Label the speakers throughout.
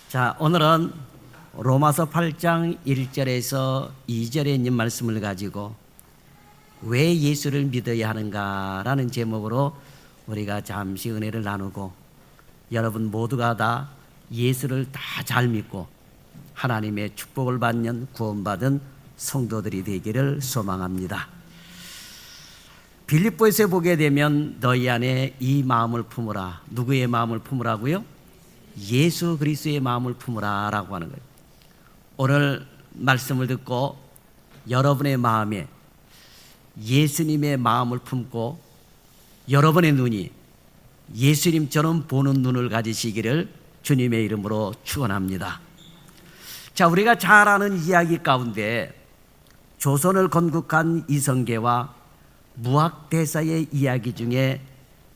Speaker 1: 자, 오늘은 로마서 8장 1절에서 2절에 있는 말씀을 가지고 왜 예수를 믿어야 하는가라는 제목으로 우리가 잠시 은혜를 나누고, 여러분 모두가 다 예수를 다 잘 믿고 하나님의 축복을 받는 구원받은 성도들이 되기를 소망합니다. 빌립보에서 보게 되면 너희 안에 이 마음을 품으라. 누구의 마음을 품으라고요? 예수 그리스도의 마음을 품으라 라고 하는 거예요. 오늘 말씀을 듣고 여러분의 마음에 예수님의 마음을 품고 여러분의 눈이 예수님처럼 보는 눈을 가지시기를 주님의 이름으로 축원합니다. 자, 우리가 잘 아는 이야기 가운데 조선을 건국한 이성계와 무학대사의 이야기 중에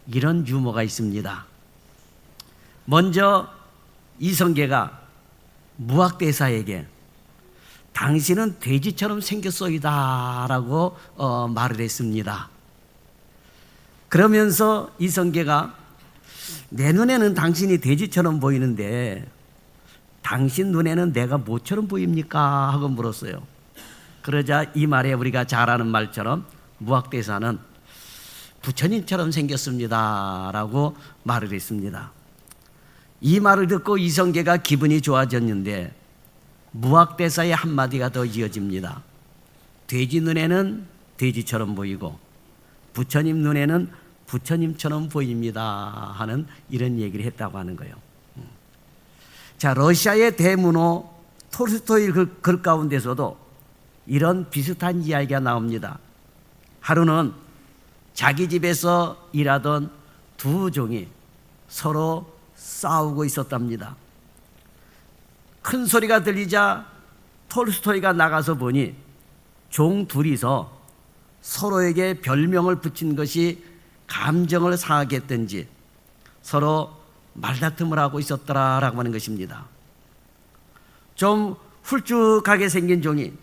Speaker 1: 이런 유머가 있습니다. 먼저 이성계가 무학대사에게 당신은 돼지처럼 생겼소이다 라고 말을 했습니다. 그러면서 이성계가 내 눈에는 당신이 돼지처럼 보이는데 당신 눈에는 내가 뭐처럼 보입니까? 하고 물었어요. 그러자 이 말에 우리가 잘 아는 말처럼 무학대사는 부처님처럼 생겼습니다 라고 말을 했습니다. 이 말을 듣고 이성계가 기분이 좋아졌는데 무학대사의 한마디가 더 이어집니다. 돼지 눈에는 돼지처럼 보이고 부처님 눈에는 부처님처럼 보입니다 하는 이런 얘기를 했다고 하는 거예요. 자, 러시아의 대문호 톨스토이 글 가운데서도 이런 비슷한 이야기가 나옵니다. 하루는 자기 집에서 일하던 두 종이 서로 싸우고 있었답니다. 큰 소리가 들리자 톨스토이가 나가서 보니 종 둘이서 서로에게 별명을 붙인 것이 감정을 상하게 했던지 서로 말다툼을 하고 있었더라라고 하는 것입니다. 좀 훌쭉하게 생긴 종이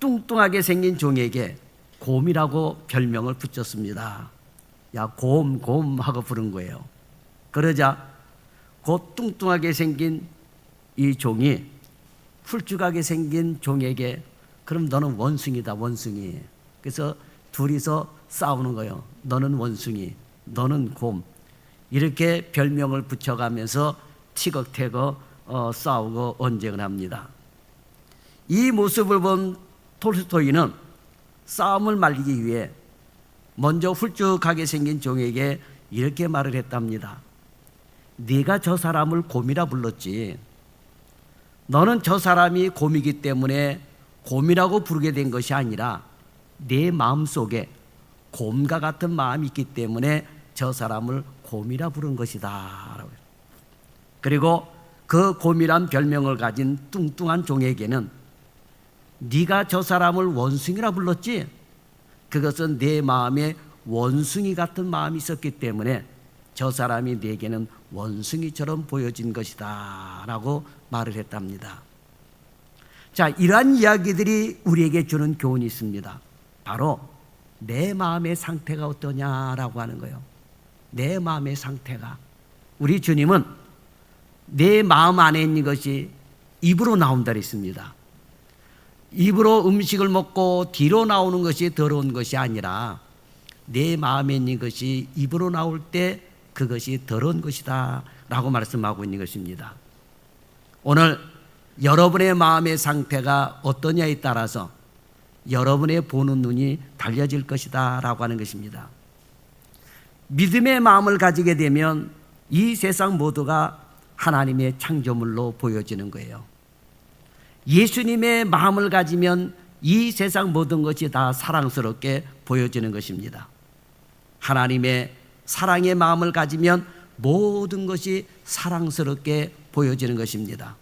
Speaker 1: 뚱뚱하게 생긴 종에게 곰이라고 별명을 붙였습니다. 야, 곰 하고 부른 거예요. 그러자 그 뚱뚱하게 생긴 이 종이 훌쭉하게 생긴 종에게 그럼 너는 원숭이다, 원숭이. 그래서 둘이서 싸우는 거예요. 너는 원숭이, 너는 곰. 이렇게 별명을 붙여가면서 티격태격 싸우고 언쟁을 합니다. 이 모습을 본 톨스토이는 싸움을 말리기 위해 먼저 훌쭉하게 생긴 종에게 이렇게 말을 했답니다. 네가 저 사람을 곰이라 불렀지. 너는 저 사람이 곰이기 때문에 곰이라고 부르게 된 것이 아니라 내 마음속에 곰과 같은 마음이 있기 때문에 저 사람을 곰이라 부른 것이다. 그리고 그 곰이란 별명을 가진 뚱뚱한 종에게는 네가 저 사람을 원숭이라 불렀지. 그것은 내 마음에 원숭이 같은 마음이 있었기 때문에 저 사람이 내게는 원숭이처럼 보여진 것이다 라고 말을 했답니다. 자, 이러한 이야기들이 우리에게 주는 교훈이 있습니다. 바로 내 마음의 상태가 어떠냐라고 하는 거예요. 내 마음의 상태가. 우리 주님은 내 마음 안에 있는 것이 입으로 나온다 했습니다. 입으로 음식을 먹고 뒤로 나오는 것이 더러운 것이 아니라 내 마음에 있는 것이 입으로 나올 때 그것이 더러운 것이다 라고 말씀하고 있는 것입니다. 오늘 여러분의 마음의 상태가 어떠냐에 따라서 여러분의 보는 눈이 달라질 것이다 라고 하는 것입니다. 믿음의 마음을 가지게 되면 이 세상 모두가 하나님의 창조물로 보여지는 거예요. 예수님의 마음을 가지면 이 세상 모든 것이 다 사랑스럽게 보여지는 것입니다. 하나님의 사랑의 마음을 가지면 모든 것이 사랑스럽게 보여지는 것입니다.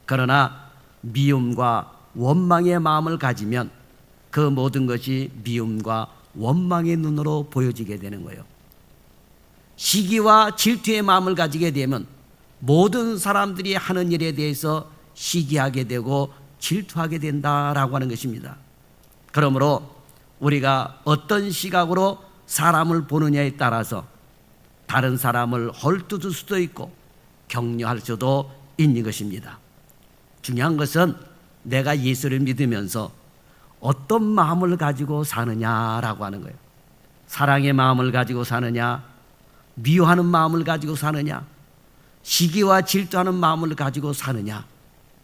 Speaker 1: 그러나 미움과 원망의 마음을 가지면 그 모든 것이 미움과 원망의 눈으로 보여지게 되는 거예요. 시기와 질투의 마음을 가지게 되면 모든 사람들이 하는 일에 대해서 시기하게 되고 질투하게 된다라고 하는 것입니다. 그러므로 우리가 어떤 시각으로 사람을 보느냐에 따라서 다른 사람을 헐뜯을 수도 있고 격려할 수도 있는 것입니다. 중요한 것은 내가 예수를 믿으면서 어떤 마음을 가지고 사느냐라고 하는 거예요. 사랑의 마음을 가지고 사느냐, 미워하는 마음을 가지고 사느냐, 시기와 질투하는 마음을 가지고 사느냐,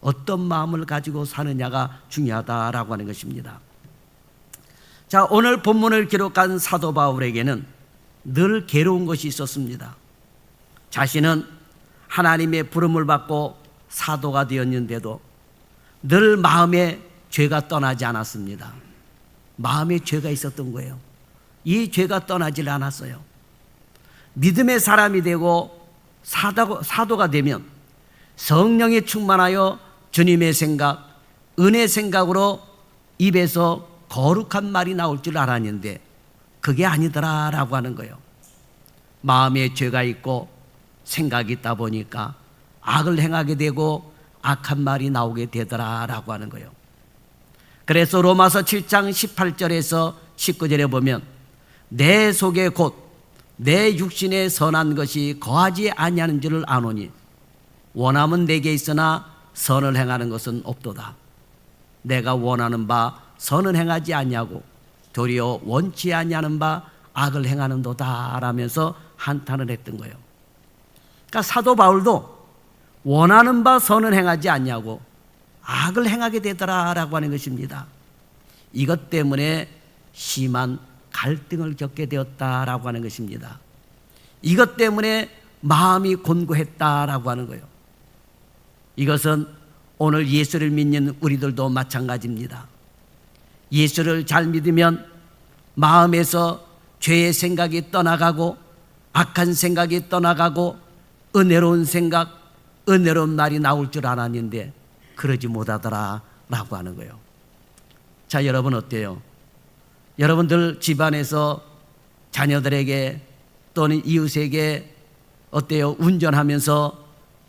Speaker 1: 어떤 마음을 가지고 사느냐가 중요하다라고 하는 것입니다. 자, 오늘 본문을 기록한 사도 바울에게는 늘 괴로운 것이 있었습니다. 자신은 하나님의 부름을 받고 사도가 되었는데도 늘 마음에 죄가 떠나지 않았습니다. 마음에 죄가 있었던 거예요. 이 죄가 떠나질 않았어요. 믿음의 사람이 되고 사도가 되면 성령이 충만하여 주님의 생각, 은혜 생각으로 입에서 거룩한 말이 나올 줄 알았는데 그게 아니더라라고 하는 거예요. 마음에 죄가 있고 생각이 있다 보니까 악을 행하게 되고 악한 말이 나오게 되더라라고 하는 거예요. 그래서 로마서 7장 18절에서 19절에 보면 내 속에 곧 내 육신에 선한 것이 거하지 아니하는 줄을 아노니 원함은 내게 있으나 선을 행하는 것은 없도다. 내가 원하는 바 선은 행하지 아니하고 도리어 원치 아니하는 바 악을 행하는도다 라면서 한탄을 했던 거예요. 그러니까 사도 바울도 원하는 바 선은 행하지 아니하고 악을 행하게 되더라라고 하는 것입니다. 이것 때문에 심한 갈등을 겪게 되었다라고 하는 것입니다. 이것 때문에 마음이 곤고했다라고 하는 거예요. 이것은 오늘 예수를 믿는 우리들도 마찬가지입니다. 예수를 잘 믿으면 마음에서 죄의 생각이 떠나가고 악한 생각이 떠나가고 은혜로운 생각, 은혜로운 말이 나올 줄 알았는데 그러지 못하더라라고 하는 거예요. 자, 여러분 어때요? 여러분들 집안에서 자녀들에게 또는 이웃에게 어때요? 운전하면서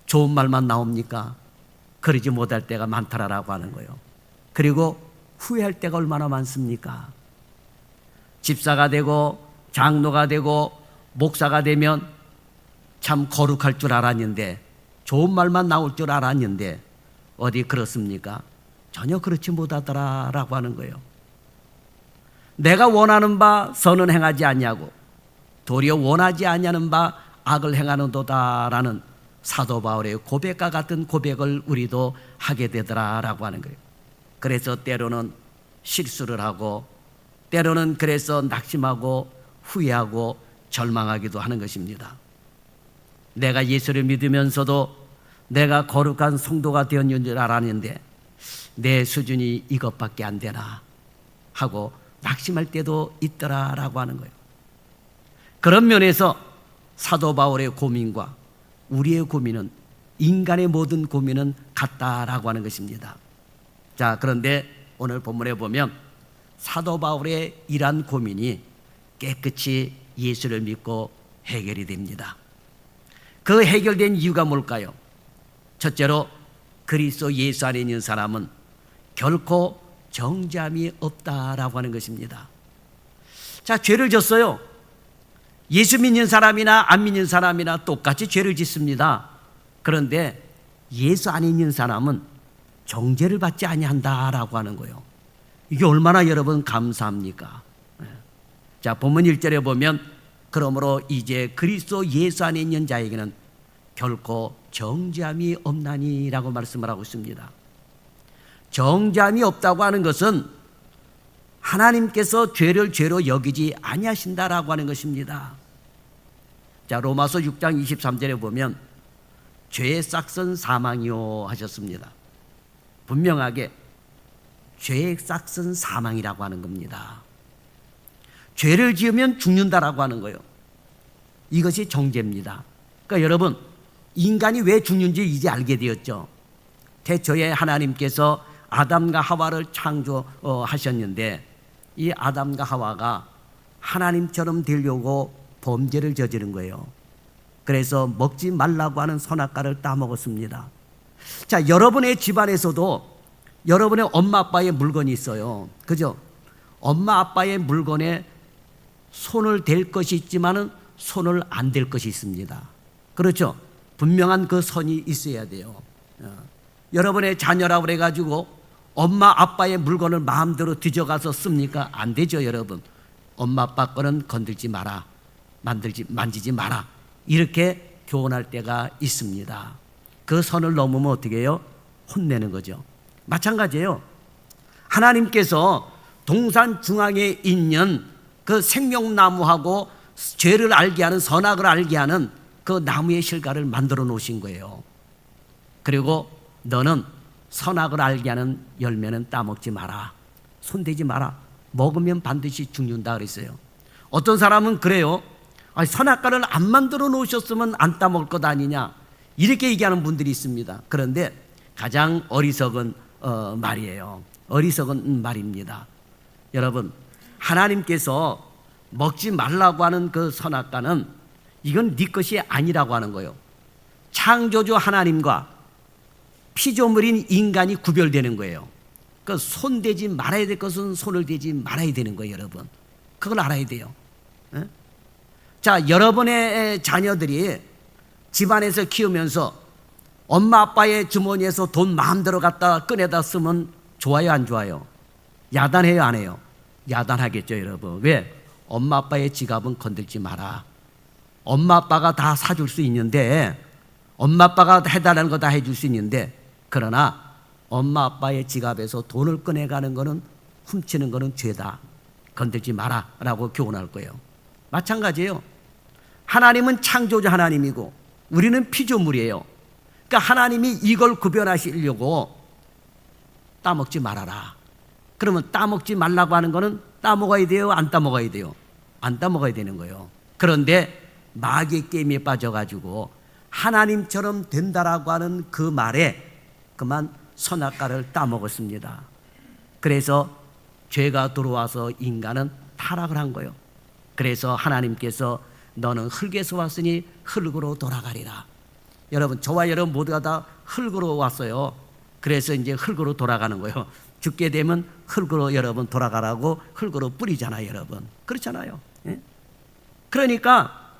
Speaker 1: 좋은 말만 나옵니까? 그러지 못할 때가 많더라라고 하는 거예요. 그리고 후회할 때가 얼마나 많습니까? 집사가 되고 장로가 되고 목사가 되면 참 거룩할 줄 알았는데 좋은 말만 나올 줄 알았는데 어디 그렇습니까? 전혀 그렇지 못하더라라고 하는 거예요. 내가 원하는 바 선은 행하지 아니하고 도리어 원하지 아니하는 바 악을 행하는도다라는 사도 바울의 고백과 같은 고백을 우리도 하게 되더라라고 하는 거예요. 그래서 때로는 실수를 하고 때로는 그래서 낙심하고 후회하고 절망하기도 하는 것입니다. 내가 예수를 믿으면서도 내가 거룩한 성도가 되었는 줄 알았는데 내 수준이 이것밖에 안 되나 하고 낙심할 때도 있더라라고 하는 거예요. 그런 면에서 사도 바울의 고민과 우리의 고민은 인간의 모든 고민은 같다라고 하는 것입니다. 자, 그런데 오늘 본문에 보면 사도 바울의 이러한 고민이 깨끗이 예수를 믿고 해결이 됩니다. 그 해결된 이유가 뭘까요? 첫째로 그리스도 예수 안에 있는 사람은 결코 정죄함이 없다라고 하는 것입니다. 자, 죄를 졌어요. 예수 믿는 사람이나 안 믿는 사람이나 똑같이 죄를 짓습니다. 그런데 예수 안에 있는 사람은 정죄를 받지 아니한다라고 하는 거예요. 이게 얼마나 여러분 감사합니까? 자, 본문 1절에 보면 그러므로 이제 그리스도 예수 안에 있는 자에게는 결코 정죄함이 없나니라고 말씀을 하고 있습니다. 정죄함이 없다고 하는 것은 하나님께서 죄를 죄로 여기지 아니하신다라고 하는 것입니다. 자, 로마서 6장 23절에 보면 죄의 싹은 사망이요 하셨습니다. 분명하게 죄의 싹은 사망이라고 하는 겁니다. 죄를 지으면 죽는다라고 하는 거예요. 이것이 정죄입니다. 그러니까 여러분, 인간이 왜 죽는지 이제 알게 되었죠. 태초에 하나님께서 아담과 하와를 창조하셨는데 이 아담과 하와가 하나님처럼 되려고 범죄를 저지른 거예요. 그래서 먹지 말라고 하는 선악과를 따먹었습니다. 자, 여러분의 집안에서도 여러분의 엄마 아빠의 물건이 있어요. 그죠? 엄마 아빠의 물건에 손을 댈 것이 있지만은 손을 안 댈 것이 있습니다. 그렇죠? 분명한 그 선이 있어야 돼요. 여러분의 자녀라고 그래가지고 엄마 아빠의 물건을 마음대로 뒤져가서 씁니까? 안 되죠, 여러분. 엄마 아빠 거는 건들지 마라, 만지지 마라, 이렇게 교훈할 때가 있습니다. 그 선을 넘으면 어떻게 해요? 혼내는 거죠. 마찬가지예요. 하나님께서 동산 중앙에 있는 그 생명나무하고 죄를 알게 하는, 선악을 알게 하는 그 나무의 실과를 만들어 놓으신 거예요. 그리고 너는 선악을 알게 하는 열매는 따먹지 마라, 손대지 마라, 먹으면 반드시 죽는다 그랬어요. 어떤 사람은 그래요. 선악과를 안 만들어 놓으셨으면 안 따먹을 것 아니냐, 이렇게 얘기하는 분들이 있습니다. 그런데 가장 어리석은 말이에요. 어리석은 말입니다. 여러분, 하나님께서 먹지 말라고 하는 그 선악과는 이건 네 것이 아니라고 하는 거예요. 창조주 하나님과 피조물인 인간이 구별되는 거예요. 그 손대지 말아야 될 것은 손을 대지 말아야 되는 거예요, 여러분. 그걸 알아야 돼요. 자, 여러분의 자녀들이 집안에서 키우면서 엄마 아빠의 주머니에서 돈 마음대로 갖다 꺼내다 쓰면 좋아요, 안 좋아요? 야단해요, 안 해요? 야단하겠죠, 여러분. 왜? 엄마 아빠의 지갑은 건들지 마라. 엄마 아빠가 다 사줄 수 있는데, 엄마 아빠가 해달라는 거 다 해줄 수 있는데, 그러나 엄마 아빠의 지갑에서 돈을 꺼내가는 거는, 훔치는 거는 죄다, 건들지 마라 라고 교훈할 거예요. 마찬가지예요. 하나님은 창조주 하나님이고 우리는 피조물이에요. 그러니까 하나님이 이걸 구별하시려고 따먹지 말아라. 그러면 따먹지 말라고 하는 거는 따먹어야 돼요, 안 따먹어야 돼요? 안 따먹어야 되는 거예요. 그런데 마귀의 게임에 빠져가지고 하나님처럼 된다라고 하는 그 말에 그만 선악과를 따먹었습니다. 그래서 죄가 들어와서 인간은 타락을 한 거예요. 그래서 하나님께서 너는 흙에서 왔으니 흙으로 돌아가리라. 여러분, 저와 여러분 모두가 다 흙으로 왔어요. 그래서 이제 흙으로 돌아가는 거예요. 죽게 되면 흙으로 여러분 돌아가라고 흙으로 뿌리잖아요, 여러분. 그렇잖아요. 예? 그러니까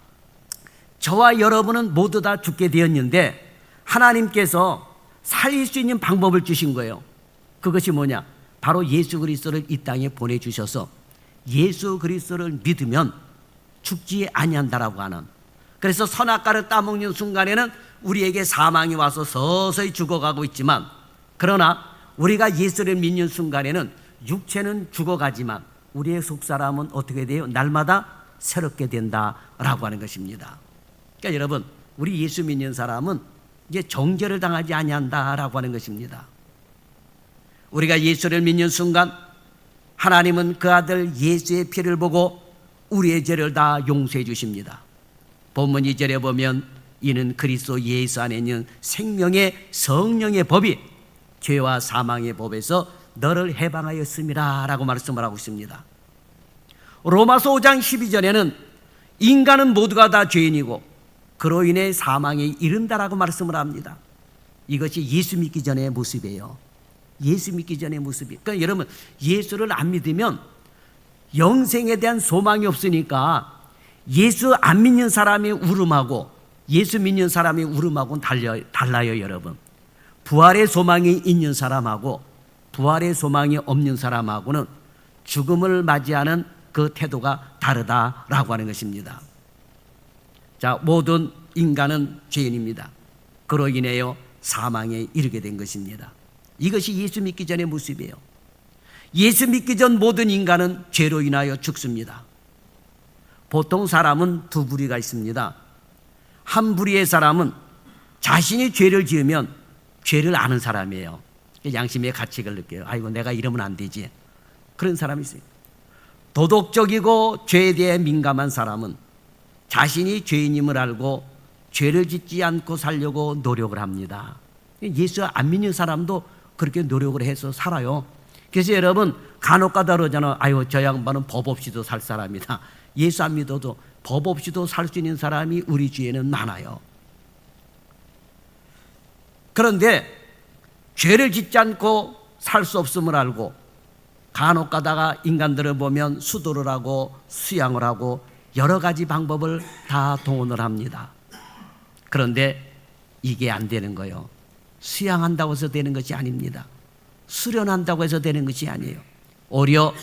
Speaker 1: 저와 여러분은 모두 다 죽게 되었는데 하나님께서 살릴 수 있는 방법을 주신 거예요. 그것이 뭐냐? 바로 예수 그리스도를 이 땅에 보내주셔서 예수 그리스도를 믿으면 죽지 아니한다라고 하는, 그래서 선악과를 따먹는 순간에는 우리에게 사망이 와서 서서히 죽어가고 있지만, 그러나 우리가 예수를 믿는 순간에는 육체는 죽어가지만 우리의 속사람은 어떻게 돼요? 날마다 새롭게 된다라고 하는 것입니다. 그러니까 여러분, 우리 예수 믿는 사람은 이제 정죄를 당하지 아니한다라고 하는 것입니다. 우리가 예수를 믿는 순간 하나님은 그 아들 예수의 피를 보고 우리의 죄를 다 용서해 주십니다. 본문 2절에 보면 이는 그리스도 예수 안에 있는 생명의 성령의 법이 죄와 사망의 법에서 너를 해방하였음이라 라고 말씀을 하고 있습니다. 로마서 5장 12절에는 인간은 모두가 다 죄인이고 그로 인해 사망에 이른다라고 말씀을 합니다. 이것이 예수 믿기 전의 모습이에요. 예수 믿기 전의 모습이. 그러니까 여러분, 예수를 안 믿으면 영생에 대한 소망이 없으니까 예수 안 믿는 사람의 울음하고 예수 믿는 사람의 울음하고는 달라요, 여러분. 부활의 소망이 있는 사람하고 부활의 소망이 없는 사람하고는 죽음을 맞이하는 그 태도가 다르다라고 하는 것입니다. 자, 모든 인간은 죄인입니다. 그로 인하여 사망에 이르게 된 것입니다. 이것이 예수 믿기 전의 모습이에요. 예수 믿기 전 모든 인간은 죄로 인하여 죽습니다. 보통 사람은 두 부류가 있습니다. 한 부류의 사람은 자신이 죄를 지으면 죄를 아는 사람이에요. 양심의 가책을 느껴요. 아이고, 내가 이러면 안 되지. 그런 사람이 있어요. 도덕적이고 죄에 대해 민감한 사람은 자신이 죄인임을 알고 죄를 짓지 않고 살려고 노력을 합니다. 예수 안 믿는 사람도 그렇게 노력을 해서 살아요. 그래서 여러분, 간혹가다 그러잖아요. 아유, 저 양반은 법 없이도 살 사람이다. 예수 안 믿어도 법 없이도 살 수 있는 사람이 우리 주위에는 많아요. 그런데 죄를 짓지 않고 살 수 없음을 알고 간혹 가다가 인간들을 보면 수도를 하고 수양을 하고 여러 가지 방법을 다 동원을 합니다. 그런데 이게 안 되는 거예요. 수양한다고 해서 되는 것이 아닙니다. 수련한다고 해서 되는 것이 아니에요. 오히려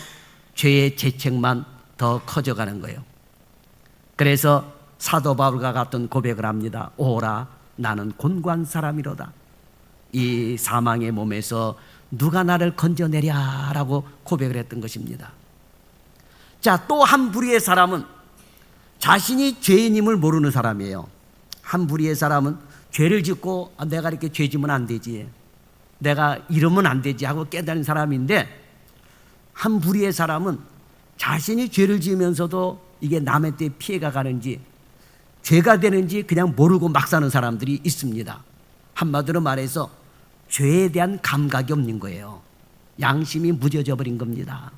Speaker 1: 죄의 재책만 더 커져가는 거예요. 그래서 사도 바울과 같은 고백을 합니다. 오라, 나는 곤고한 사람이로다. 이 사망의 몸에서 누가 나를 건져내랴라고 고백을 했던 것입니다. 자, 또 한 부류의 사람은 자신이 죄인임을 모르는 사람이에요. 한 부류의 사람은 죄를 짓고 내가 이렇게 죄 지면 안 되지, 내가 이러면 안 되지 하고 깨달은 사람인데, 한 부류의 사람은 자신이 죄를 지으면서도 이게 남한테 피해가 가는지 죄가 되는지 그냥 모르고 막 사는 사람들이 있습니다. 한마디로 말해서 죄에 대한 감각이 없는 거예요. 양심이 무뎌져 버린 겁니다.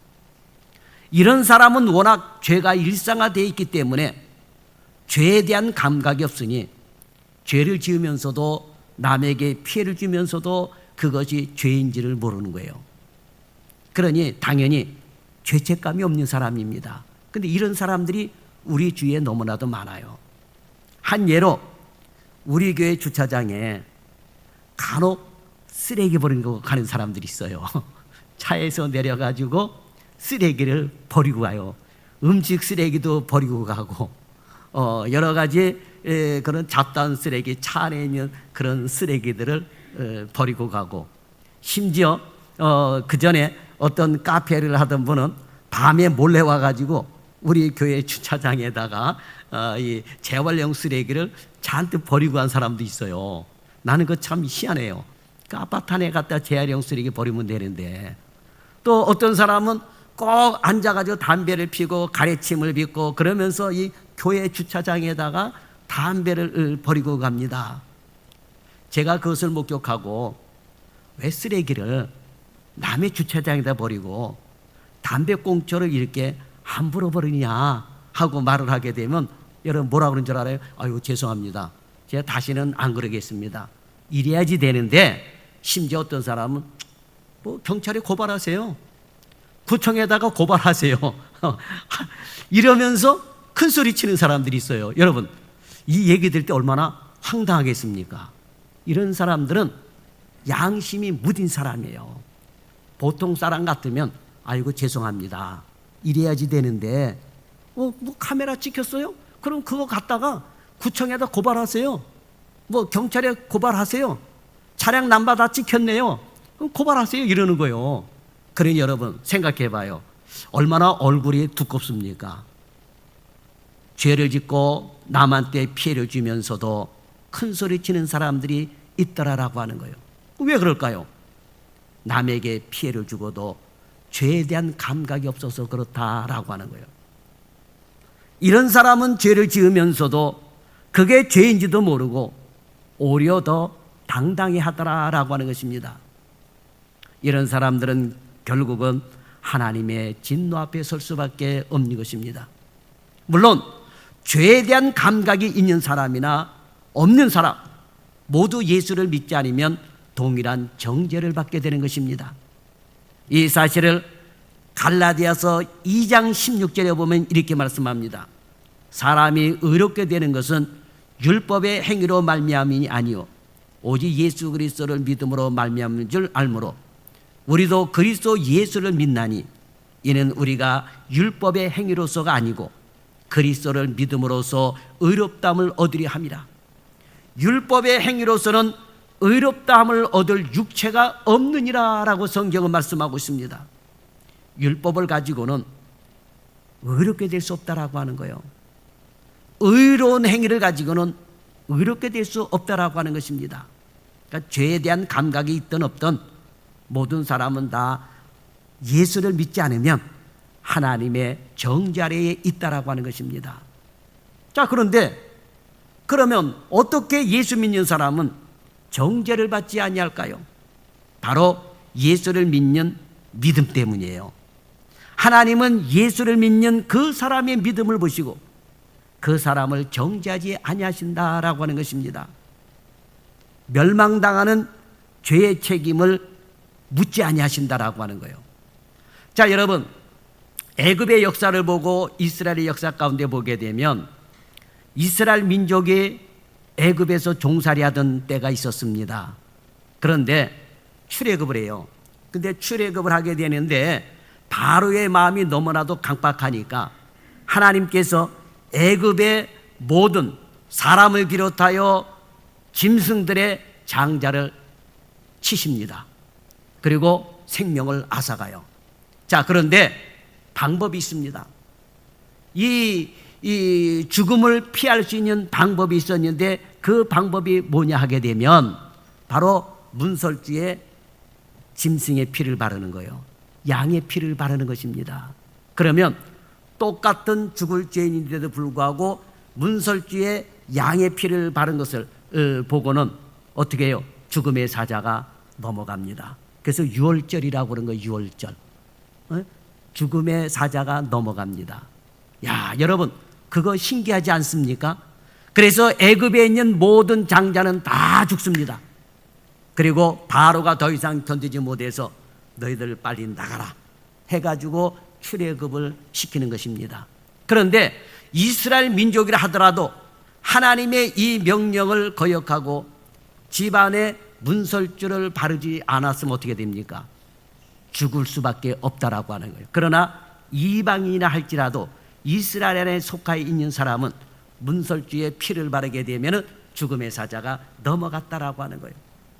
Speaker 1: 이런 사람은 워낙 죄가 일상화되어 있기 때문에 죄에 대한 감각이 없으니 죄를 지으면서도 남에게 피해를 주면서도 그것이 죄인지를 모르는 거예요. 그러니 당연히 죄책감이 없는 사람입니다. 그런데 이런 사람들이 우리 주위에 너무나도 많아요. 한 예로 우리 교회 주차장에 간혹 쓰레기 버리고 가는 사람들이 있어요. 차에서 내려가지고 쓰레기를 버리고 가요. 음식 쓰레기도 버리고 가고, 여러 가지 그런 잡다한 쓰레기, 차 안에 있는 그런 쓰레기들을 버리고 가고, 심지어 그 전에 어떤 카페를 하던 분은 밤에 몰래 와가지고 우리 교회 주차장에다가 이 재활용 쓰레기를 잔뜩 버리고 간 사람도 있어요. 나는 그거 참 희한해요. 그 아파트 안에 갖다 재활용 쓰레기 버리면 되는데, 또 어떤 사람은 꼭 앉아가지고 담배를 피고 가래침을 빚고 그러면서 이 교회 주차장에다가 담배를 버리고 갑니다. 제가 그것을 목격하고, 왜 쓰레기를 남의 주차장에다 버리고 담배 꽁초를 이렇게 함부로 버리냐 하고 말을 하게 되면 여러분 뭐라 그러는 줄 알아요? 아유, 죄송합니다, 제가 다시는 안 그러겠습니다. 이래야지 되는데, 심지어 어떤 사람은 뭐 경찰에 고발하세요, 구청에다가 고발하세요 이러면서 큰 소리 치는 사람들이 있어요. 여러분, 이 얘기 들을 때 얼마나 황당하겠습니까? 이런 사람들은 양심이 무딘 사람이에요. 보통 사람 같으면 아이고 죄송합니다, 이래야지 되는데, 뭐 카메라 찍혔어요? 그럼 그거 갖다가 구청에다 고발하세요. 뭐 경찰에 고발하세요. 차량 남바 다 찍혔네요. 그럼 고발하세요, 이러는 거예요. 그러니 여러분 생각해 봐요. 얼마나 얼굴이 두껍습니까? 죄를 짓고 남한테 피해를 주면서도 큰 소리 치는 사람들이 있더라라고 하는 거예요. 왜 그럴까요? 남에게 피해를 주고도 죄에 대한 감각이 없어서 그렇다라고 하는 거예요. 이런 사람은 죄를 지으면서도 그게 죄인지도 모르고 오히려 더 당당히 하더라라고 하는 것입니다. 이런 사람들은 결국은 하나님의 진노 앞에 설 수밖에 없는 것입니다. 물론 죄에 대한 감각이 있는 사람이나 없는 사람 모두 예수를 믿지 않으면 동일한 정죄를 받게 되는 것입니다. 이 사실을 갈라디아서 2장 16절에 보면 이렇게 말씀합니다. 사람이 의롭게 되는 것은 율법의 행위로 말미암음이 아니요 오직 예수 그리스도를 믿음으로 말미암은 줄 알므로 우리도 그리스도 예수를 믿나니 이는 우리가 율법의 행위로서가 아니고 그리스도를 믿음으로써 의롭다함을 얻으려 함이라. 율법의 행위로서는 의롭다함을 얻을 육체가 없느니라 라고 성경은 말씀하고 있습니다. 율법을 가지고는 의롭게 될 수 없다라고 하는 거예요. 의로운 행위를 가지고는 의롭게 될 수 없다라고 하는 것입니다. 그러니까 죄에 대한 감각이 있든 없든 모든 사람은 다 예수를 믿지 않으면 하나님의 정죄 아래에 있다라고 하는 것입니다. 자, 그런데 그러면 어떻게 예수 믿는 사람은 정죄를 받지 아니할까요? 바로 예수를 믿는 믿음 때문이에요. 하나님은 예수를 믿는 그 사람의 믿음을 보시고 그 사람을 정죄하지 아니하신다라고 하는 것입니다. 멸망당하는 죄의 책임을 묻지 아니하신다라고 하는 거예요. 자, 여러분, 애굽의 역사를 보고 이스라엘의 역사 가운데 보게 되면 이스라엘 민족이 애굽에서 종살이하던 때가 있었습니다. 그런데 출애굽을 해요. 근데 출애굽을 하게 되는데 바로의 마음이 너무나도 강박하니까 하나님께서 애굽의 모든 사람을 비롯하여 짐승들의 장자를 치십니다. 그리고 생명을 앗아가요. 자, 그런데 방법이 있습니다. 이 죽음을 피할 수 있는 방법이 있었는데 그 방법이 뭐냐 하게 되면 바로 문설주에 짐승의 피를 바르는 거예요. 양의 피를 바르는 것입니다. 그러면 똑같은 죽을 죄인인데도 불구하고 문설주에 양의 피를 바른 것을 보고는 어떻게 해요? 죽음의 사자가 넘어갑니다. 그래서 유월절이라고 그런 거예요. 유월절. 죽음의 사자가 넘어갑니다. 야, 여러분, 그거 신기하지 않습니까? 그래서 애굽에 있는 모든 장자는 다 죽습니다. 그리고 바로가 더 이상 견디지 못해서 너희들 빨리 나가라 해가지고 출애굽을 시키는 것입니다. 그런데 이스라엘 민족이라 하더라도 하나님의 이 명령을 거역하고 집안에 문설주를 바르지 않았으면 어떻게 됩니까? 죽을 수밖에 없다라고 하는 거예요. 그러나 이방인이나 할지라도 이스라엘에 속하여 있는 사람은 문설주에 피를 바르게 되면 죽음의 사자가 넘어갔다라고 하는 거예요.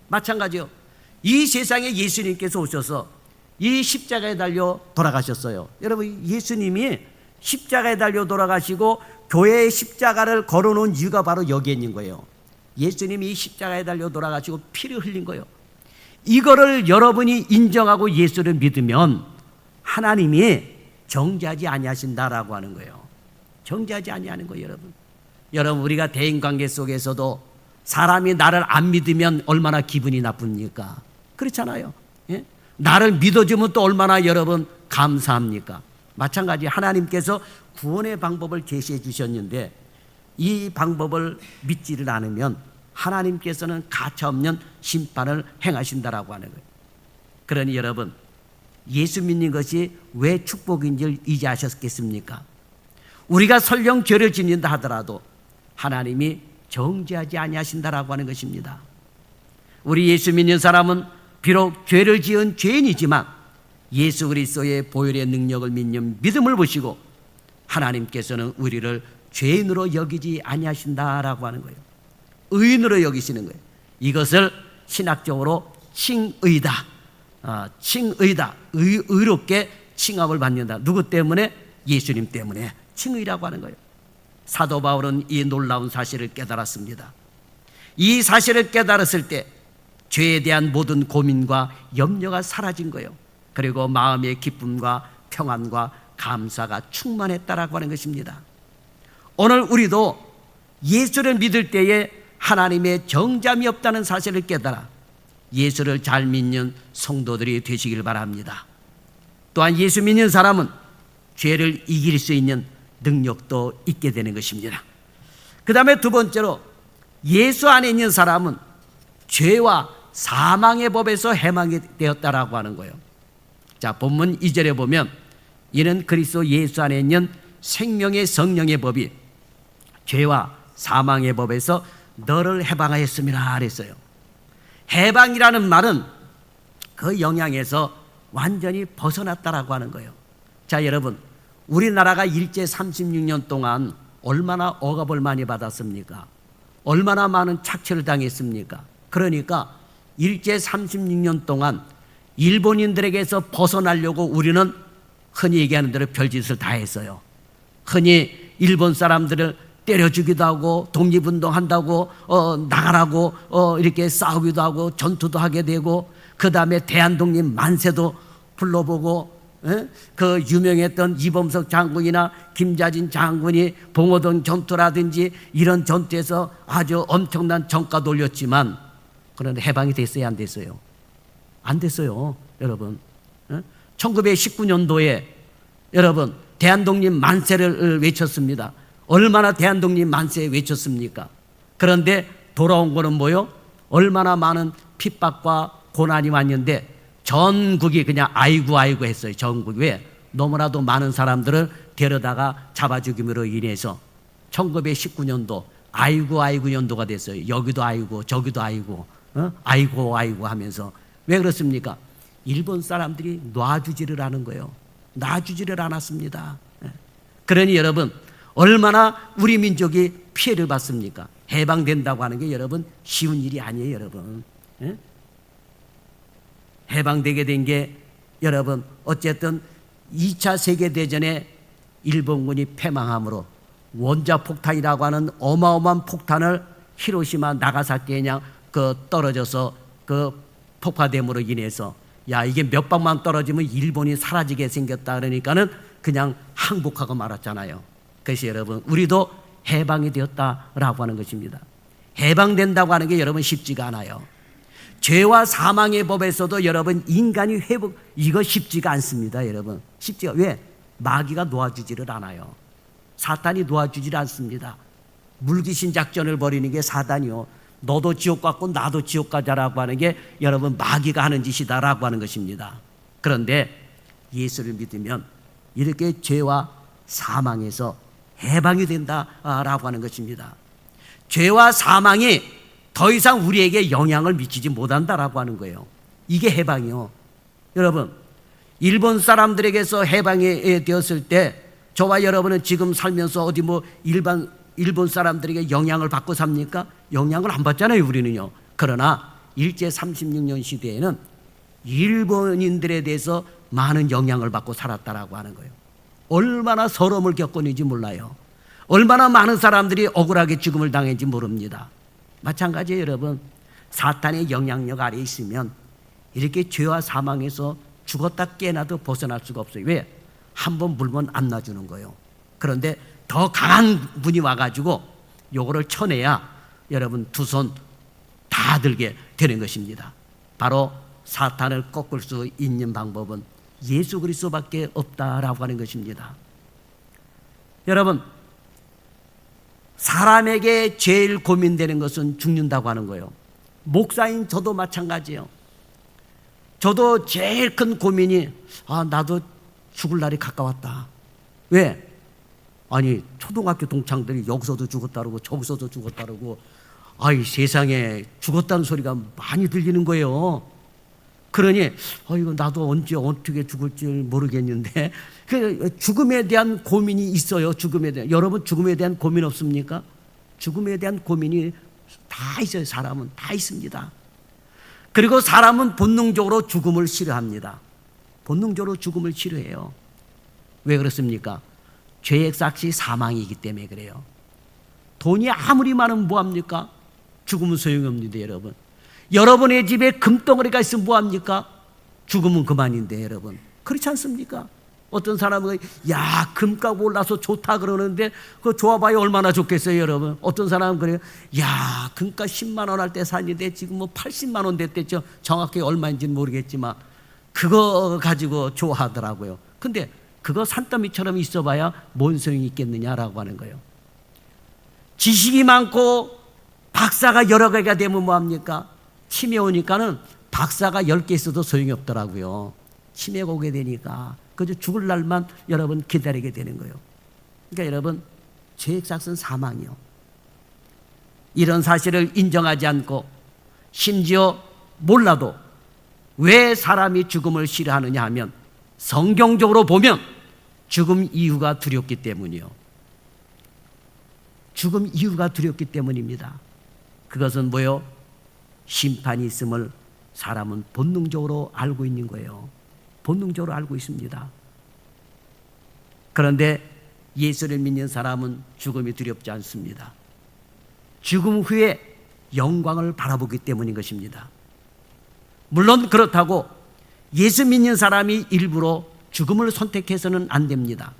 Speaker 1: 마찬가지요. 이 세상에 예수님께서 오셔서 이 십자가에 달려 돌아가셨어요. 여러분, 예수님이 십자가에 달려 돌아가시고 교회의 십자가를 걸어놓은 이유가 바로 여기에 있는 거예요. 예수님이 이 십자가에 달려 돌아가시고 피를 흘린 거예요. 이거를 여러분이 인정하고 예수를 믿으면 하나님이 정죄하지 아니하신다라고 하는 거예요. 정죄하지 아니하는 거예요, 여러분. 여러분, 우리가 대인관계 속에서도 사람이 나를 안 믿으면 얼마나 기분이 나쁩니까? 그렇잖아요. 예? 나를 믿어주면 또 얼마나 여러분 감사합니까? 마찬가지 하나님께서 구원의 방법을 제시해 주셨는데 이 방법을 믿지를 않으면 하나님께서는 가차없는 심판을 행하신다라고 하는 거예요. 그러니 여러분, 예수 믿는 것이 왜 축복인 줄 이제 아셨겠습니까? 우리가 설령 죄를 짓는다 하더라도 하나님이 정죄하지 아니하신다라고 하는 것입니다. 우리 예수 믿는 사람은 비록 죄를 지은 죄인이지만 예수 그리스도의 보혈의 능력을 믿는 믿음을 보시고 하나님께서는 우리를 죄인으로 여기지 아니하신다라고 하는 거예요. 의인으로 여기시는 거예요. 이것을 신학적으로 칭의다. 칭의다. 의롭게 칭함을 받는다. 누구 때문에? 예수님 때문에 칭의라고 하는 거예요. 사도 바울은 이 놀라운 사실을 깨달았습니다. 이 사실을 깨달았을 때 죄에 대한 모든 고민과 염려가 사라진 거예요. 그리고 마음의 기쁨과 평안과 감사가 충만했다라고 하는 것입니다. 오늘 우리도 예수를 믿을 때에 하나님의 정죄함이 없다는 사실을 깨달아 예수를 잘 믿는 성도들이 되시길 바랍니다. 또한 예수 믿는 사람은 죄를 이길 수 있는 능력도 있게 되는 것입니다. 그 다음에 두 번째로 예수 안에 있는 사람은 죄와 사망의 법에서 해방이 되었다라고 하는 거예요. 자, 본문 2절에 보면 이는 그리스도 예수 안에 있는 생명의 성령의 법이 죄와 사망의 법에서 너를 해방하였음이라 그랬어요. 해방이라는 말은 그 영향에서 완전히 벗어났다라고 하는 거예요. 자, 여러분, 우리나라가 일제 36년 동안 얼마나 억압을 많이 받았습니까? 얼마나 많은 착취를 당했습니까? 그러니까 일제 36년 동안 일본인들에게서 벗어나려고 우리는 흔히 얘기하는 대로 별짓을 다 했어요. 흔히 일본 사람들을 때려주기도 하고 독립운동한다고 나가라고 이렇게 싸우기도 하고 전투도 하게 되고 그 다음에 대한독립 만세도 불러보고 그 유명했던 이범석 장군이나 김자진 장군이 봉오동 전투라든지 이런 전투에서 아주 엄청난 전가도 올렸지만 그런데 해방이 됐어요, 안 됐어요? 안 됐어요, 여러분. 1919년도에 여러분 대한독립 만세를 외쳤습니다. 얼마나 대한독립 만세 외쳤습니까? 그런데 돌아온 거는 뭐요? 얼마나 많은 핍박과 고난이 왔는데 전국이 그냥 아이고 했어요. 전국이. 왜? 너무나도 많은 사람들을 데려다가 잡아 죽임으로 인해서 1919년도 아이고 연도가 됐어요. 여기도 아이고 저기도 아이고 아이고 아이고 하면서. 왜 그렇습니까? 일본 사람들이 놔주지를 않은 거예요. 놔주지를 않았습니다. 그러니 여러분, 얼마나 우리 민족이 피해를 받습니까? 해방된다고 하는 게 여러분 쉬운 일이 아니에요, 여러분. 해방되게 된 게 여러분 어쨌든 2차 세계대전에 일본군이 패망함으로 원자폭탄이라고 하는 어마어마한 폭탄을 히로시마 나가사키에 그냥 떨어져서 폭파됨으로 인해서 야, 이게 몇 방만 떨어지면 일본이 사라지게 생겼다 그러니까는 그냥 항복하고 말았잖아요. 그래서 여러분 우리도 해방이 되었다라고 하는 것입니다. 해방된다고 하는 게 여러분 쉽지가 않아요. 죄와 사망의 법에서도 여러분 인간이 회복, 이거 쉽지가 않습니다. 여러분 쉽지가. 왜? 마귀가 놓아주지를 않아요. 사탄이 놓아주질 않습니다. 물귀신 작전을 벌이는 게 사단이요, 너도 지옥 갔고 나도 지옥 가자라고 하는 게 여러분 마귀가 하는 짓이다라고 하는 것입니다. 그런데 예수를 믿으면 이렇게 죄와 사망에서 해방이 된다라고 하는 것입니다. 죄와 사망이 더 이상 우리에게 영향을 미치지 못한다라고 하는 거예요. 이게 해방이요. 여러분 일본 사람들에게서 해방이 되었을 때 저와 여러분은 지금 살면서 어디 일본 사람들에게 영향을 받고 삽니까? 영향을 안 받잖아요, 우리는요. 그러나 일제 36년 시대에는 일본인들에 대해서 많은 영향을 받고 살았다라고 하는 거예요. 얼마나 서러움을 겪었는지 몰라요. 얼마나 많은 사람들이 억울하게 죽음을 당했는지 모릅니다. 마찬가지예요, 여러분. 사탄의 영향력 아래에 있으면 이렇게 죄와 사망에서 죽었다 깨어나도 벗어날 수가 없어요. 왜? 한번 물면 안 놔주는 거예요. 그런데 더 강한 분이 와가지고 요거를 쳐내야 여러분 두 손 다 들게 되는 것입니다. 바로 사탄을 꺾을 수 있는 방법은 예수 그리스도밖에 없다라고 하는 것입니다. 여러분 사람에게 제일 고민되는 것은 죽는다고 하는 거예요. 목사인 저도 마찬가지예요. 저도 제일 큰 고민이 나도 죽을 날이 가까웠다. 왜? 아니 초등학교 동창들이 여기서도 죽었다 그러고 저기서도 죽었다 그러고 세상에 죽었다는 소리가 많이 들리는 거예요. 그러니 이거 나도 언제 어떻게 죽을지 모르겠는데 죽음에 대한 고민이 있어요. 죽음에 대한. 여러분 죽음에 대한 고민 없습니까? 죽음에 대한 고민이 다 있어요. 사람은 다 있습니다. 그리고 사람은 본능적으로 죽음을 싫어합니다. 본능적으로 죽음을 싫어해요. 왜 그렇습니까? 죄의 삭시 사망이기 때문에 그래요. 돈이 아무리 많으면 뭐합니까? 죽으면 소용이 없는데 여러분. 여러분의 집에 금덩어리가 있으면 뭐합니까? 죽으면 그만인데 여러분. 그렇지 않습니까? 어떤 사람은 금값 올라서 좋다 그러는데 그거 좋아봐야 얼마나 좋겠어요 여러분. 어떤 사람은 그래요. 금값 10만 원 할 때 샀는데 지금 80만 원 됐댔죠. 정확히 얼마인지는 모르겠지만 그거 가지고 좋아하더라고요. 근데 그거 산더미처럼 있어봐야 뭔 소용이 있겠느냐라고 하는 거예요. 지식이 많고 박사가 여러 개가 되면 뭐합니까? 치매 오니까는 박사가 10개 있어도 소용이 없더라고요. 치매가 오게 되니까 그저 죽을 날만 여러분 기다리게 되는 거예요. 그러니까 여러분 죄의 삭은 사망이요. 이런 사실을 인정하지 않고 심지어 몰라도 왜 사람이 죽음을 싫어하느냐 하면 성경적으로 보면 죽음 이유가 두렵기 때문이요. 죽음 이유가 두렵기 때문입니다. 그것은 뭐요? 심판이 있음을 사람은 본능적으로 알고 있는 거예요. 본능적으로 알고 있습니다. 그런데 예수를 믿는 사람은 죽음이 두렵지 않습니다. 죽음 후에 영광을 바라보기 때문인 것입니다. 물론 그렇다고 예수 믿는 사람이 일부러 죽음을 선택해서는 안 됩니다.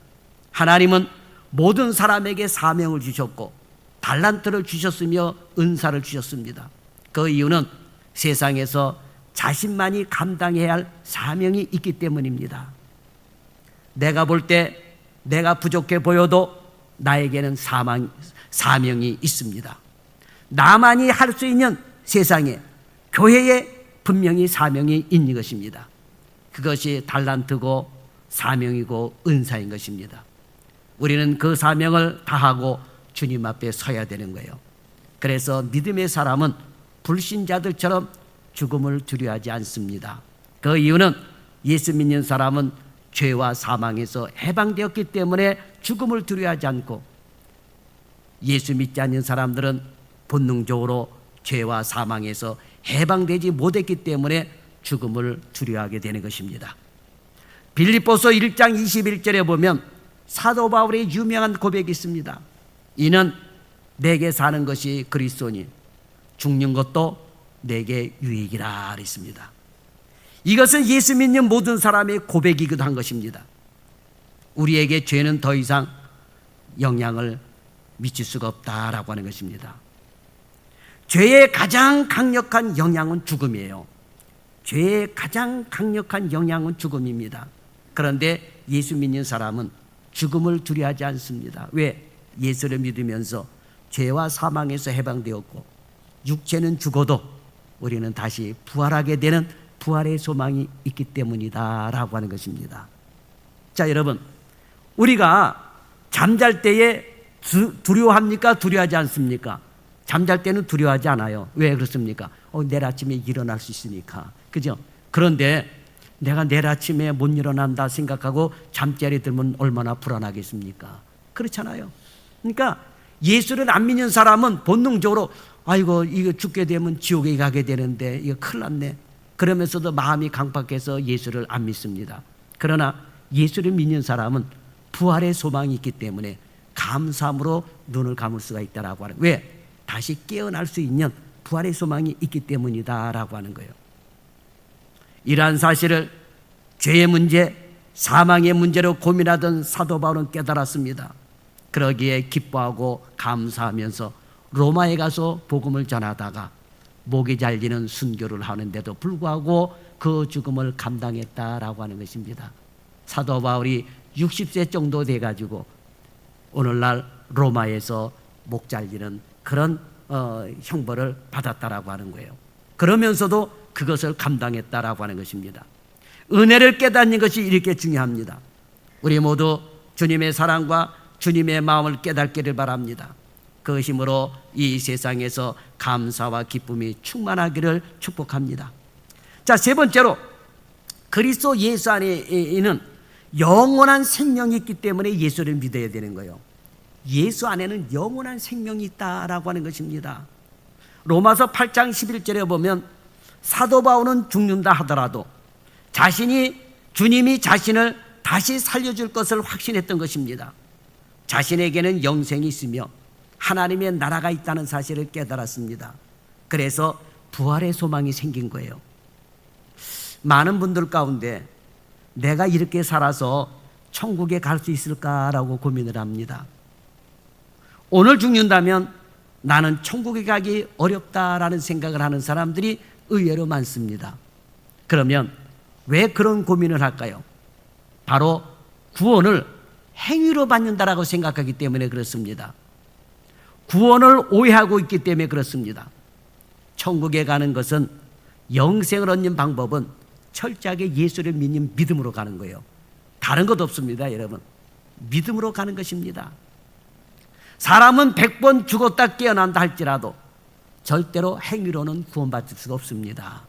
Speaker 1: 하나님은 모든 사람에게 사명을 주셨고 달란트를 주셨으며 은사를 주셨습니다. 그 이유는 세상에서 자신만이 감당해야 할 사명이 있기 때문입니다. 내가 볼 때 내가 부족해 보여도 나에게는 사명이 있습니다. 나만이 할 수 있는 세상에 교회에 분명히 사명이 있는 것입니다. 그것이 달란트고 사명이고 은사인 것입니다. 우리는 그 사명을 다하고 주님 앞에 서야 되는 거예요. 그래서 믿음의 사람은 불신자들처럼 죽음을 두려워하지 않습니다. 그 이유는 예수 믿는 사람은 죄와 사망에서 해방되었기 때문에 죽음을 두려워하지 않고, 예수 믿지 않는 사람들은 본능적으로 죄와 사망에서 해방되지 못했기 때문에 죽음을 두려워하게 되는 것입니다. 빌립보서 1장 21절에 보면 사도 바울의 유명한 고백이 있습니다. 이는 내게 사는 것이 그리스도니 죽는 것도 내게 유익이라 했습니다. 이것은 예수 믿는 모든 사람의 고백이기도 한 것입니다. 우리에게 죄는 더 이상 영향을 미칠 수가 없다라고 하는 것입니다. 죄의 가장 강력한 영향은 죽음이에요. 죄의 가장 강력한 영향은 죽음입니다. 그런데 예수 믿는 사람은 죽음을 두려워하지 않습니다. 왜? 예수를 믿으면서 죄와 사망에서 해방되었고, 육체는 죽어도 우리는 다시 부활하게 되는 부활의 소망이 있기 때문이다 라고 하는 것입니다. 자, 여러분, 우리가 잠잘 때에 두려워합니까? 두려워하지 않습니까? 잠잘 때는 두려워하지 않아요. 왜 그렇습니까? 내일 아침에 일어날 수 있으니까. 그죠? 그런데 내가 내일 아침에 못 일어난다 생각하고 잠자리 들면 얼마나 불안하겠습니까? 그렇잖아요. 그러니까 예수를 안 믿는 사람은 본능적으로 아이고 이거 죽게 되면 지옥에 가게 되는데 이거 큰일 났네, 그러면서도 마음이 강박해서 예수를 안 믿습니다. 그러나 예수를 믿는 사람은 부활의 소망이 있기 때문에 감사함으로 눈을 감을 수가 있다라고 하는, 왜? 다시 깨어날 수 있는 부활의 소망이 있기 때문이다라고 하는 거예요. 이러한 사실을 죄의 문제, 사망의 문제로 고민하던 사도 바울은 깨달았습니다. 그러기에 기뻐하고 감사하면서 로마에 가서 복음을 전하다가 목이 잘리는 순교를 하는데도 불구하고 그 죽음을 감당했다라고 하는 것입니다. 사도 바울이 60세 정도 돼가지고 오늘날 로마에서 목 잘리는 그런 형벌을 받았다라고 하는 거예요. 그러면서도 그것을 감당했다라고 하는 것입니다. 은혜를 깨닫는 것이 이렇게 중요합니다. 우리 모두 주님의 사랑과 주님의 마음을 깨닫기를 바랍니다. 그 힘으로 이 세상에서 감사와 기쁨이 충만하기를 축복합니다. 자, 세 번째로 그리스도 예수 안에는 영원한 생명이 있기 때문에 예수를 믿어야 되는 거예요. 예수 안에는 영원한 생명이 있다라고 하는 것입니다. 로마서 8장 11절에 보면 사도 바울은 죽는다 하더라도 주님이 자신을 다시 살려줄 것을 확신했던 것입니다. 자신에게는 영생이 있으며 하나님의 나라가 있다는 사실을 깨달았습니다. 그래서 부활의 소망이 생긴 거예요. 많은 분들 가운데 내가 이렇게 살아서 천국에 갈 수 있을까라고 고민을 합니다. 오늘 죽는다면 나는 천국에 가기 어렵다라는 생각을 하는 사람들이 의외로 많습니다. 그러면 왜 그런 고민을 할까요? 바로 구원을 행위로 받는다라고 생각하기 때문에 그렇습니다. 구원을 오해하고 있기 때문에 그렇습니다. 천국에 가는 것은, 영생을 얻는 방법은 철저하게 예수를 믿는 믿음으로 가는 거예요. 다른 것 없습니다, 여러분. 믿음으로 가는 것입니다. 사람은 100번 죽었다 깨어난다 할지라도 절대로 행위로는 구원받을 수가 없습니다.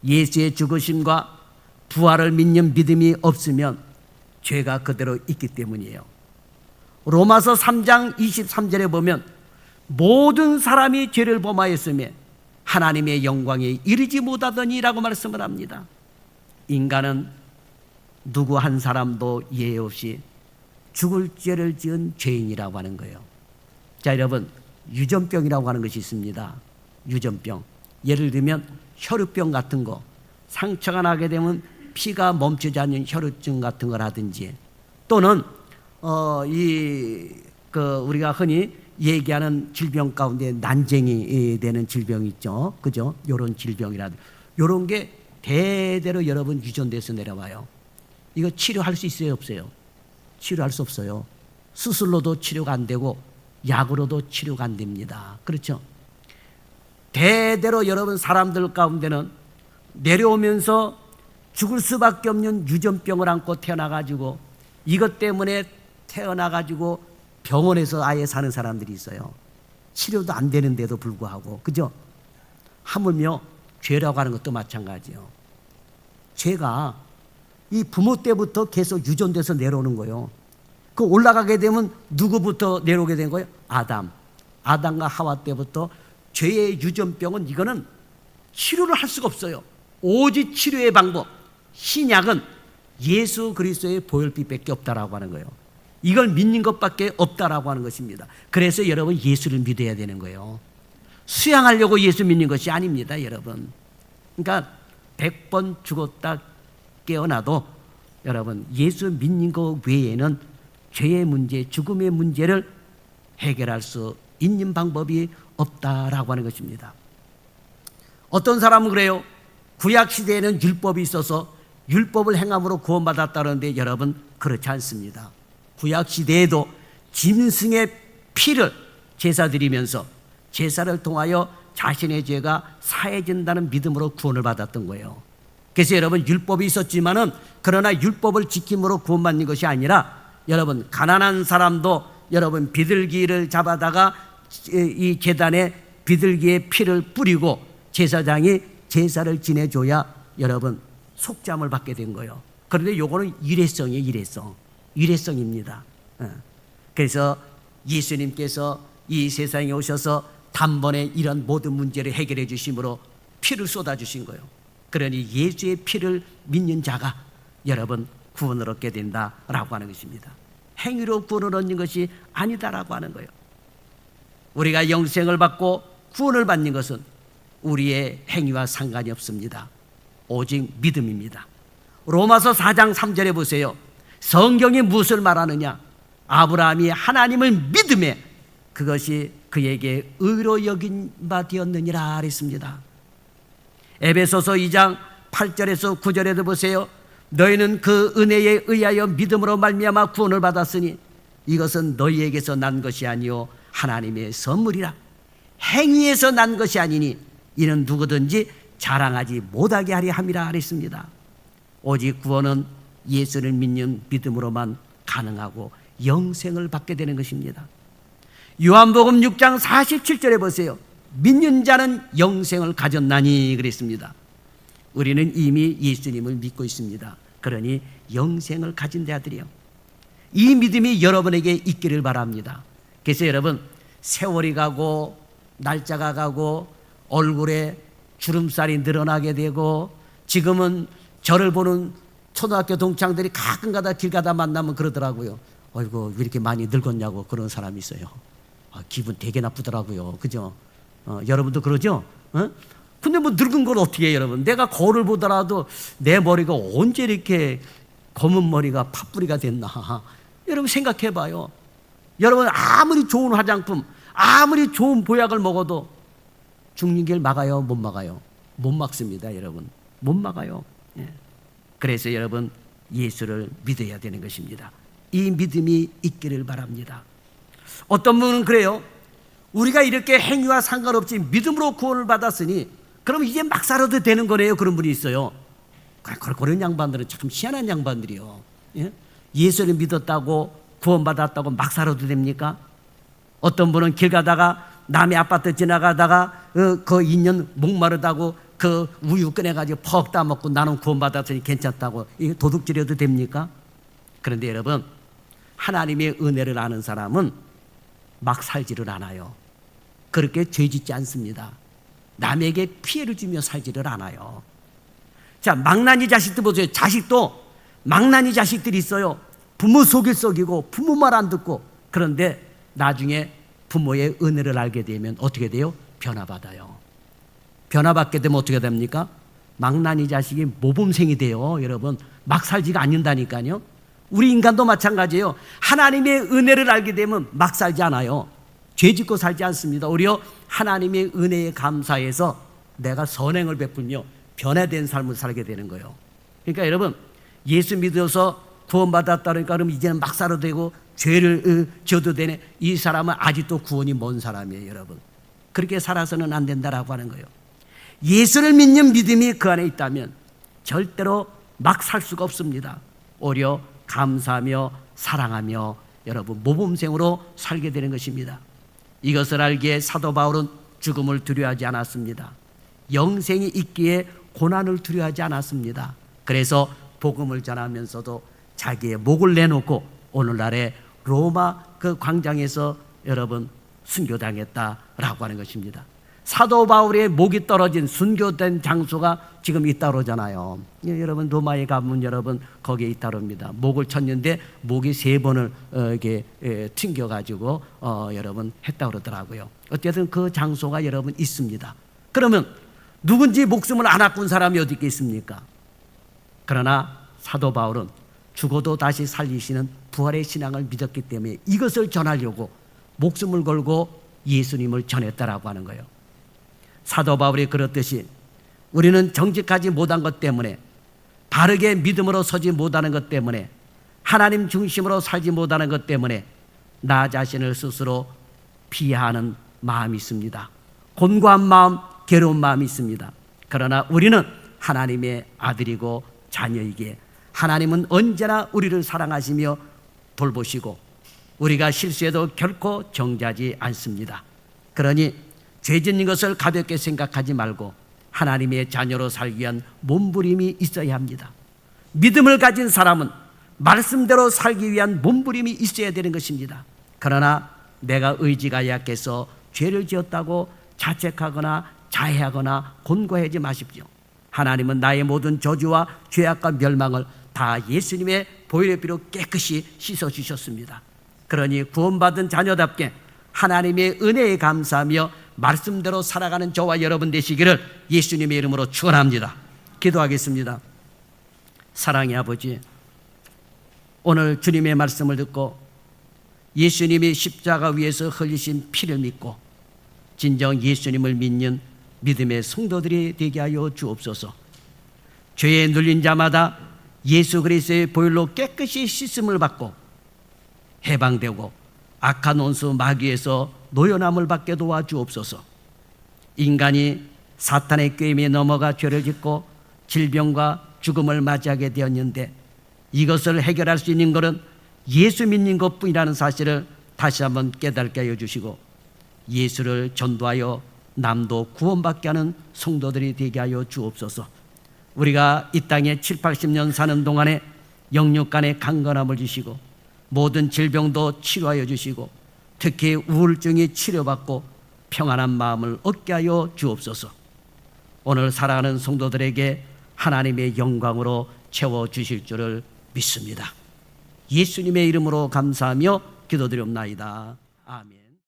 Speaker 1: 예수의 죽으심과 부활을 믿는 믿음이 없으면 죄가 그대로 있기 때문이에요. 로마서 3장 23절에 보면 모든 사람이 죄를 범하였으며 하나님의 영광에 이르지 못하더니라고 말씀을 합니다. 인간은 누구 한 사람도 예외 없이 죽을 죄를 지은 죄인이라고 하는 거예요. 자, 여러분, 유전병이라고 하는 것이 있습니다. 유전병. 예를 들면 혈우병 같은 거, 상처가 나게 되면 피가 멈추지 않는 혈우증 같은 거라든지, 또는 우리가 흔히 얘기하는 질병 가운데 난쟁이 되는 질병이 있죠. 그죠? 요런 질병이라든지, 요런 게 대대로 여러분 유전돼서 내려와요. 이거 치료할 수 있어요, 없어요? 치료할 수 없어요. 수술로도 치료가 안 되고 약으로도 치료가 안 됩니다. 그렇죠? 대대로 여러분 사람들 가운데는 내려오면서 죽을 수밖에 없는 유전병을 안고 태어나가지고, 이것 때문에 태어나가지고 병원에서 아예 사는 사람들이 있어요. 치료도 안 되는데도 불구하고. 그죠? 하물며 죄라고 하는 것도 마찬가지요. 죄가 이 부모 때부터 계속 유전돼서 내려오는 거예요. 그 올라가게 되면 누구부터 내려오게 된 거예요? 아담과 하와 때부터 죄의 유전병은 이거는 치료를 할 수가 없어요. 오직 치료의 방법, 신약은 예수 그리스도의 보혈빛밖에 없다라고 하는 거예요. 이걸 믿는 것밖에 없다라고 하는 것입니다. 그래서 여러분 예수를 믿어야 되는 거예요. 수양하려고 예수 믿는 것이 아닙니다, 여러분. 그러니까 100번 죽었다 깨어나도 여러분 예수 믿는 것 외에는 죄의 문제, 죽음의 문제를 해결할 수 있는 방법이 없다라고 하는 것입니다. 어떤 사람은 그래요. 구약 시대에는 율법이 있어서 율법을 행함으로 구원받았다는데 여러분 그렇지 않습니다. 구약 시대에도 짐승의 피를 제사 드리면서 제사를 통하여 자신의 죄가 사해진다는 믿음으로 구원을 받았던 거예요. 그래서 여러분 율법이 있었지만은 그러나 율법을 지킴으로 구원받는 것이 아니라 여러분 가난한 사람도 여러분 비둘기를 잡아다가 이 제단에 비둘기의 피를 뿌리고 제사장이 제사를 지내줘야 여러분 속죄함을 받게 된 거예요. 그런데 요거는 일회성이에요. 일회성입니다. 그래서 예수님께서 이 세상에 오셔서 단번에 이런 모든 문제를 해결해 주심으로 피를 쏟아주신 거예요. 그러니 예수의 피를 믿는 자가 여러분 구원을 얻게 된다라고 하는 것입니다. 행위로 구원을 얻는 것이 아니다라고 하는 거예요. 우리가 영생을 받고 구원을 받는 것은 우리의 행위와 상관이 없습니다. 오직 믿음입니다. 로마서 4장 3절에 보세요. 성경이 무엇을 말하느냐? 아브라함이 하나님을 믿음에 그것이 그에게 의로 여긴 바 되었느니라 그랬습니다. 에베소서 2장 8절에서 9절에도 보세요. 너희는 그 은혜에 의하여 믿음으로 말미암아 구원을 받았으니 이것은 너희에게서 난 것이 아니요 하나님의 선물이라. 행위에서 난 것이 아니니 이는 누구든지 자랑하지 못하게 하려 함이라 그랬습니다. 오직 구원은 예수를 믿는 믿음으로만 가능하고 영생을 받게 되는 것입니다. 요한복음 6장 47절에 보세요. 믿는 자는 영생을 가졌나니 그랬습니다. 우리는 이미 예수님을 믿고 있습니다. 그러니 영생을 가진 자들이요. 이 믿음이 여러분에게 있기를 바랍니다. 그래서 여러분 세월이 가고 날짜가 가고 얼굴에 주름살이 늘어나게 되고 지금은 저를 보는 초등학교 동창들이 가끔가다 길 가다 만나면 그러더라고요. 어이구 왜 이렇게 많이 늙었냐고 그런 사람이 있어요. 기분 되게 나쁘더라고요. 그죠? 여러분도 그러죠? 근데 뭐 늙은 걸 어떻게 해요, 여러분? 내가 거울을 보더라도 내 머리가 언제 이렇게 검은 머리가 팥뿌리가 됐나? 여러분 생각해 봐요. 여러분 아무리 좋은 화장품, 아무리 좋은 보약을 먹어도 죽는 길 막아요? 못 막아요? 못 막습니다, 여러분. 못 막아요. 예. 그래서 여러분 예수를 믿어야 되는 것입니다. 이 믿음이 있기를 바랍니다. 어떤 분은 그래요. 우리가 이렇게 행위와 상관없이 믿음으로 구원을 받았으니 그럼 이제 막 살아도 되는 거네요. 그런 분이 있어요. 그런 양반들은 참 희한한 양반들이요. 예? 예수를 믿었다고 구원받았다고 막 살아도 됩니까? 어떤 분은 길 가다가 남의 아파트 지나가다가 그 2년 목마르다고 그 우유 꺼내가지고 퍽 따먹고 나는 구원받았으니 괜찮다고 이거 도둑질해도 됩니까? 그런데 여러분 하나님의 은혜를 아는 사람은 막 살지를 않아요. 그렇게 죄짓지 않습니다. 남에게 피해를 주며 살지를 않아요. 자, 망나니 자식들 보세요. 자식도 망나니 자식들이 있어요. 부모 속일 썩이고 부모 말 안 듣고. 그런데 나중에 부모의 은혜를 알게 되면 어떻게 돼요? 변화받아요. 변화받게 되면 어떻게 됩니까? 망나니 자식이 모범생이 돼요. 여러분 막 살지가 않는다니까요. 우리 인간도 마찬가지예요. 하나님의 은혜를 알게 되면 막 살지 않아요. 죄 짓고 살지 않습니다. 오히려 하나님의 은혜에 감사해서 내가 선행을 베풀며 변화된 삶을 살게 되는 거예요. 그러니까 여러분 예수 믿어서 구원받았다니까 그러면 이제는 막 살아도 되고 죄를 지어도 되네. 이 사람은 아직도 구원이 먼 사람이에요. 여러분 그렇게 살아서는 안 된다라고 하는 거예요. 예수를 믿는 믿음이 그 안에 있다면 절대로 막 살 수가 없습니다. 오히려 감사하며 사랑하며 여러분 모범생으로 살게 되는 것입니다. 이것을 알기에 사도 바울은 죽음을 두려워하지 않았습니다. 영생이 있기에 고난을 두려워하지 않았습니다. 그래서 복음을 전하면서도 자기의 목을 내놓고 오늘날의 로마 그 광장에서 여러분 순교당했다라고 하는 것입니다. 사도 바울의 목이 떨어진 순교된 장소가 지금 잇따르잖아요. 여러분 로마에 가면 여러분 거기에 잇따릅니다. 목을 쳤는데 목이 3번을 이렇게 튕겨가지고 여러분 했다 그러더라고요. 어쨌든 그 장소가 여러분 있습니다. 그러면 누군지 목숨을 안 아낀 사람이 어디 있겠습니까? 그러나 사도 바울은 죽어도 다시 살리시는 부활의 신앙을 믿었기 때문에 이것을 전하려고 목숨을 걸고 예수님을 전했다라고 하는 거예요. 사도 바울이 그렇듯이 우리는 정직하지 못한 것 때문에, 바르게 믿음으로 서지 못하는 것 때문에, 하나님 중심으로 살지 못하는 것 때문에 나 자신을 스스로 비하하는 마음이 있습니다. 곤고한 마음, 괴로운 마음이 있습니다. 그러나 우리는 하나님의 아들이고 자녀이기에 하나님은 언제나 우리를 사랑하시며 돌보시고 우리가 실수해도 결코 정죄하지 않습니다. 그러니 죄 짓는 것을 가볍게 생각하지 말고 하나님의 자녀로 살기 위한 몸부림이 있어야 합니다. 믿음을 가진 사람은 말씀대로 살기 위한 몸부림이 있어야 되는 것입니다. 그러나 내가 의지가 약해서 죄를 지었다고 자책하거나 자해하거나 곤고하지 마십시오. 하나님은 나의 모든 저주와 죄악과 멸망을 다 예수님의 보혈의 피로 깨끗이 씻어주셨습니다. 그러니 구원받은 자녀답게 하나님의 은혜에 감사하며 말씀대로 살아가는 저와 여러분 되시기를 예수님의 이름으로 축원합니다. 기도하겠습니다. 사랑의 아버지, 오늘 주님의 말씀을 듣고 예수님이 십자가 위에서 흘리신 피를 믿고 진정 예수님을 믿는 믿음의 성도들이 되게 하여 주옵소서. 죄에 눌린 자마다 예수 그리스도의 보혈로 깨끗이 씻음을 받고 해방되고 악한 원수 마귀에서 노연함을 받게 도와주옵소서. 인간이 사탄의 꾀임에 넘어가 죄를 짓고 질병과 죽음을 맞이하게 되었는데 이것을 해결할 수 있는 것은 예수 믿는 것뿐이라는 사실을 다시 한번 깨닫게 하여 주시고 예수를 전도하여 남도 구원받게 하는 성도들이 되게 하여 주옵소서. 우리가 이 땅에 7, 80년 사는 동안에 영육 간의 강건함을 주시고 모든 질병도 치료하여 주시고 특히 우울증이 치료받고 평안한 마음을 얻게 하여 주옵소서. 오늘 살아가는 성도들에게 하나님의 영광으로 채워주실 줄을 믿습니다. 예수님의 이름으로 감사하며 기도드리옵나이다. 아멘.